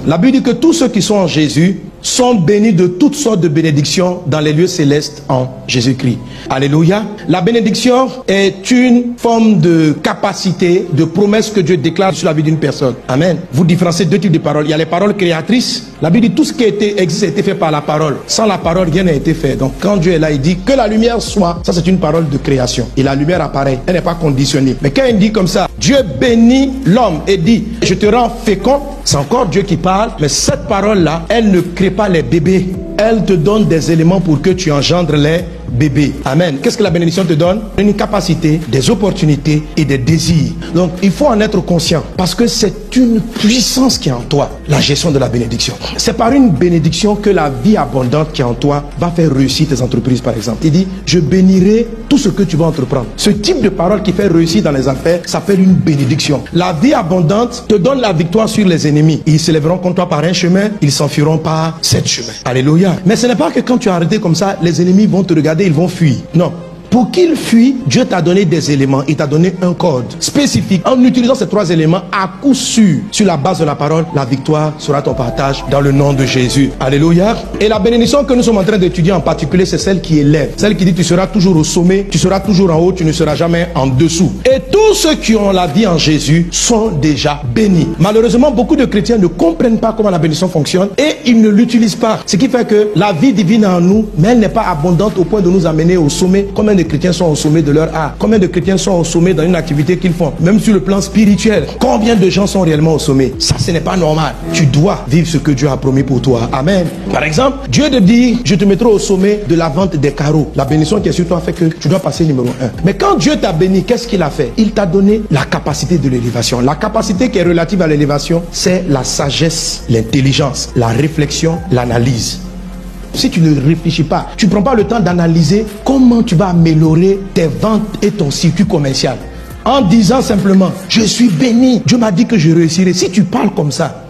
La Bible dit que tous ceux qui sont en Jésus sont bénis de toutes sortes de bénédictions dans les lieux célestes en Jésus-Christ. Alléluia. La bénédiction est une forme de capacité, de promesse que Dieu déclare sur la vie d'une personne. Amen. Vous différenciez deux types de paroles. Il y a les paroles créatrices. La Bible dit tout ce qui existe a été fait par la parole. Sans la parole, rien n'a été fait. Donc quand Dieu est là, il dit que la lumière soit. Ça, c'est une parole de création. Et la lumière apparaît. Elle n'est pas conditionnée. Mais quand il dit comme ça, Dieu bénit l'homme et dit, je te rends fécond. C'est encore Dieu qui parle. Mais cette parole-là, elle ne crée pas les bébés. Elle te donne des éléments pour que tu engendres les bébés. Amen. Qu'est-ce que la bénédiction te donne? Une capacité, des opportunités et des désirs. Donc il faut en être conscient parce que c'est une puissance qui est en toi, la gestion de la bénédiction. C'est par une bénédiction que la vie abondante qui est en toi va faire réussir tes entreprises, par exemple. Il dit, je bénirai tout ce que tu vas entreprendre. Ce type de parole qui fait réussir dans les affaires s'appelle une bénédiction. La vie abondante te donne la victoire sur les ennemis. Ils se lèveront contre toi par un chemin, ils s'enfuiront par 7 chemins. Alléluia. Mais ce n'est pas que quand tu as arrêté comme ça, les ennemis vont te regarder, ils vont fuir. Non. Pour qu'ils fuient, Dieu t'a donné des éléments, il t'a donné un code spécifique. En utilisant ces 3 éléments, à coup sûr, sur la base de la parole, la victoire sera ton partage dans le nom de Jésus. Alléluia. Et la bénédiction que nous sommes en train d'étudier en particulier, c'est celle qui élève. Celle qui dit tu seras toujours au sommet, tu seras toujours en haut, tu ne seras jamais en dessous. Et tous ceux qui ont la vie en Jésus sont déjà bénis. Malheureusement, beaucoup de chrétiens ne comprennent pas comment la bénédiction fonctionne et ils ne l'utilisent pas. Ce qui fait que la vie divine en nous, mais elle n'est pas abondante au point de nous amener au sommet. Combien de chrétiens sont au sommet de leur art? Combien de chrétiens sont au sommet dans une activité qu'ils font? Même sur le plan spirituel, combien de gens sont réellement au sommet? Ça, ce n'est pas normal. Tu dois vivre ce que Dieu a promis pour toi. Amen. Par exemple, Dieu te dit, je te mettrai au sommet de la vente des carreaux. La bénédiction qui est sur toi fait que tu dois passer numéro 1. Mais quand Dieu t'a béni, qu'est-ce qu'il a fait? Il t'a donné la capacité de l'élévation. La capacité qui est relative à l'élévation, c'est la sagesse, l'intelligence, la réflexion, l'analyse. Si tu ne réfléchis pas, tu ne prends pas le temps d'analyser comment tu vas améliorer tes ventes et ton circuit commercial. En disant simplement, je suis béni, Dieu m'a dit que je réussirai. Si tu parles comme ça,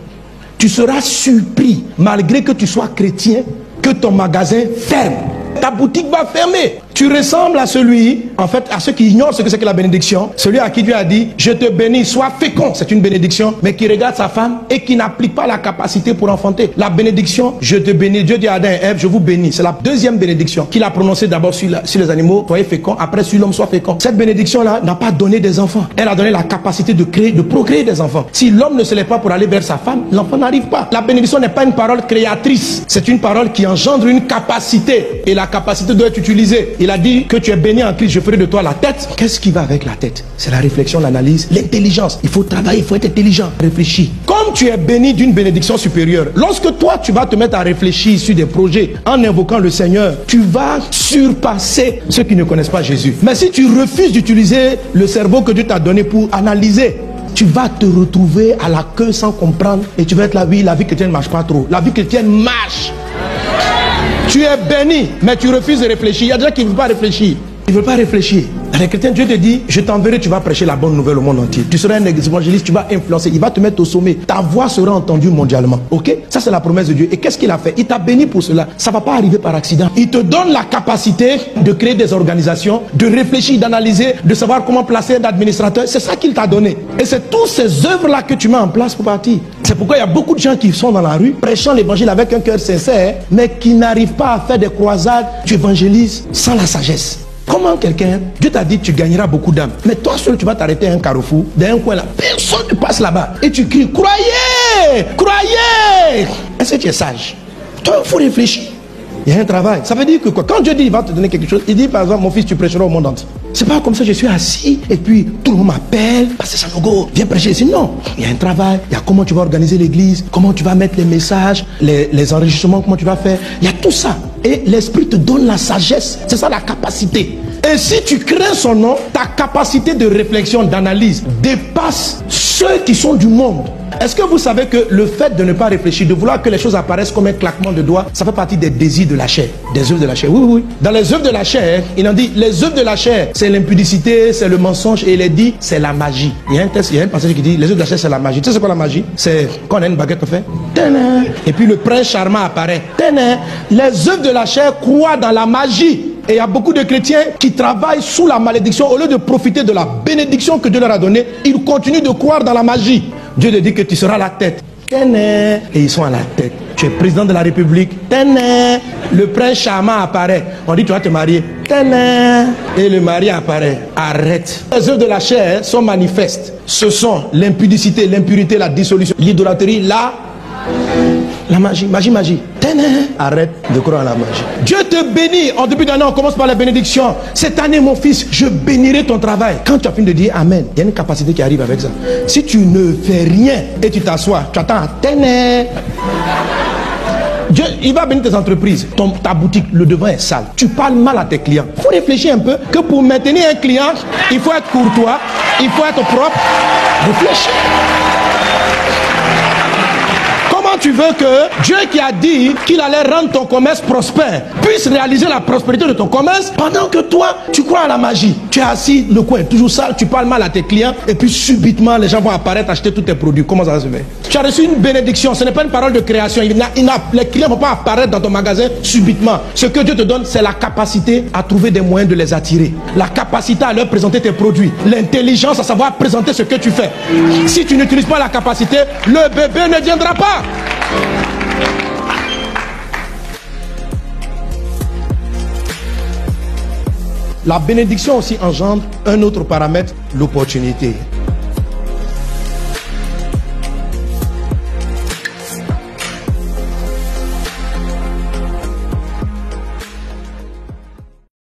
tu seras surpris, malgré que tu sois chrétien, que ton magasin ferme. Ta boutique va fermer. Tu ressembles à celui, en fait, à ceux qui ignorent ce que c'est que la bénédiction. Celui à qui Dieu a dit, je te bénis, sois fécond. C'est une bénédiction, mais qui regarde sa femme et qui n'applique pas la capacité pour enfanter. La bénédiction, je te bénis. Dieu dit à Adam et Ève, je vous bénis. C'est la deuxième bénédiction qu'il a prononcée d'abord sur les animaux, soyez féconds, après sur l'homme, soit fécond. Cette bénédiction-là n'a pas donné des enfants. Elle a donné la capacité de créer, de procréer des enfants. Si l'homme ne se lève pas pour aller vers sa femme, l'enfant n'arrive pas. La bénédiction n'est pas une parole créatrice. C'est une parole qui engendre une capacité. Et la capacité doit être utilisée. Il a dit que tu es béni en Christ, je ferai de toi la tête. Qu'est-ce qui va avec la tête? C'est la réflexion, l'analyse, l'intelligence. Il faut travailler, il faut être intelligent, réfléchir. Comme tu es béni d'une bénédiction supérieure, lorsque toi tu vas te mettre à réfléchir sur des projets en invoquant le Seigneur, tu vas surpasser ceux qui ne connaissent pas Jésus. Mais si tu refuses d'utiliser le cerveau que Dieu t'a donné pour analyser, tu vas te retrouver à la queue sans comprendre et tu vas être là, oui, la vie chrétienne ne marche pas trop. La vie chrétienne marche. Tu es béni, mais tu refuses de réfléchir. Il y a des gens qui ne veulent pas réfléchir. Ils ne veulent pas réfléchir. Les chrétiens, Dieu te dit, je t'enverrai, tu vas prêcher la bonne nouvelle au monde entier. Tu seras un évangéliste, tu vas influencer. Il va te mettre au sommet. Ta voix sera entendue mondialement. Ok? Ça, c'est la promesse de Dieu. Et qu'est-ce qu'il a fait? Il t'a béni pour cela. Ça ne va pas arriver par accident. Il te donne la capacité de créer des organisations, de réfléchir, d'analyser, de savoir comment placer un administrateur. C'est ça qu'il t'a donné. Et c'est toutes ces œuvres-là que tu mets en place pour partir. C'est pourquoi il y a beaucoup de gens qui sont dans la rue, prêchant l'évangile avec un cœur sincère, mais qui n'arrivent pas à faire des croisades. Tu évangélises sans la sagesse. Comment quelqu'un, Dieu t'a dit tu gagneras beaucoup d'âmes, mais toi seul tu vas t'arrêter à un carrefour, dans un coin là, personne ne passe là-bas, et tu cries, croyez, croyez. Est-ce que tu es sage? Toi, il faut réfléchir. Il y a un travail. Ça veut dire que quoi? Quand Dieu dit il va te donner quelque chose, il dit par exemple, mon fils, tu prêcheras au monde entier. C'est pas comme ça, je suis assis et puis tout le monde m'appelle, Pasteur Sanogo, viens prêcher ici. Non, il y a un travail, il y a comment tu vas organiser l'église, comment tu vas mettre les messages, les enregistrements, comment tu vas faire. Il y a tout ça. Et l'Esprit te donne la sagesse. C'est ça la capacité. Et si tu crains son nom, ta capacité de réflexion, d'analyse dépasse ceux qui sont du monde. Est-ce que vous savez que le fait de ne pas réfléchir, de vouloir que les choses apparaissent comme un claquement de doigts, ça fait partie des désirs de la chair, des œuvres de la chair? Oui, oui. Dans les œuvres de la chair, il en dit, les œuvres de la chair, c'est l'impudicité, c'est le mensonge, et il est dit, c'est la magie. Il y a un texte, il y a un passage qui dit, les œuvres de la chair, c'est la magie. Tu sais c'est quoi la magie? C'est quand on a une baguette, on fait, tadam, et puis le prince charmant apparaît. Tadam. Les œuvres de la chair croient dans la magie. Et il y a beaucoup de chrétiens qui travaillent sous la malédiction. Au lieu de profiter de la bénédiction que Dieu leur a donnée, ils continuent de croire dans la magie. Dieu te dit que tu seras la tête. Et ils sont à la tête. Tu es président de la République. Le prince charmant apparaît. On dit tu vas te marier. Et le mari apparaît. Arrête. Les œuvres de la chair sont manifestes. Ce sont l'impudicité, l'impurité, la dissolution, l'idolâtrie, la magie. Arrête de croire à la magie. Dieu te bénit. En début d'année, on commence par la bénédiction. Cette année, mon fils, je bénirai ton travail. Quand tu as fini de dire Amen, il y a une capacité qui arrive avec ça. Si tu ne fais rien et tu t'assois, tu attends Dieu, il va bénir tes entreprises. Ta boutique, le devant est sale. Tu parles mal à tes clients. Il faut réfléchir un peu que pour maintenir un client, il faut être courtois, il faut être propre. Réfléchis. Comment tu veux que Dieu qui a dit qu'il allait rendre ton commerce prospère puisse réaliser la prospérité de ton commerce pendant que toi, tu crois à la magie? Tu es assis le coin, toujours sale, tu parles mal à tes clients et puis subitement les gens vont apparaître acheter tous tes produits. Comment ça va se faire? Tu as reçu une bénédiction, ce n'est pas une parole de création. Les clients ne vont pas apparaître dans ton magasin subitement. Ce que Dieu te donne, c'est la capacité à trouver des moyens de les attirer. La capacité à leur présenter tes produits. L'intelligence à savoir présenter ce que tu fais. Si tu n'utilises pas la capacité, le bébé ne viendra pas. La bénédiction aussi engendre un autre paramètre, l'opportunité.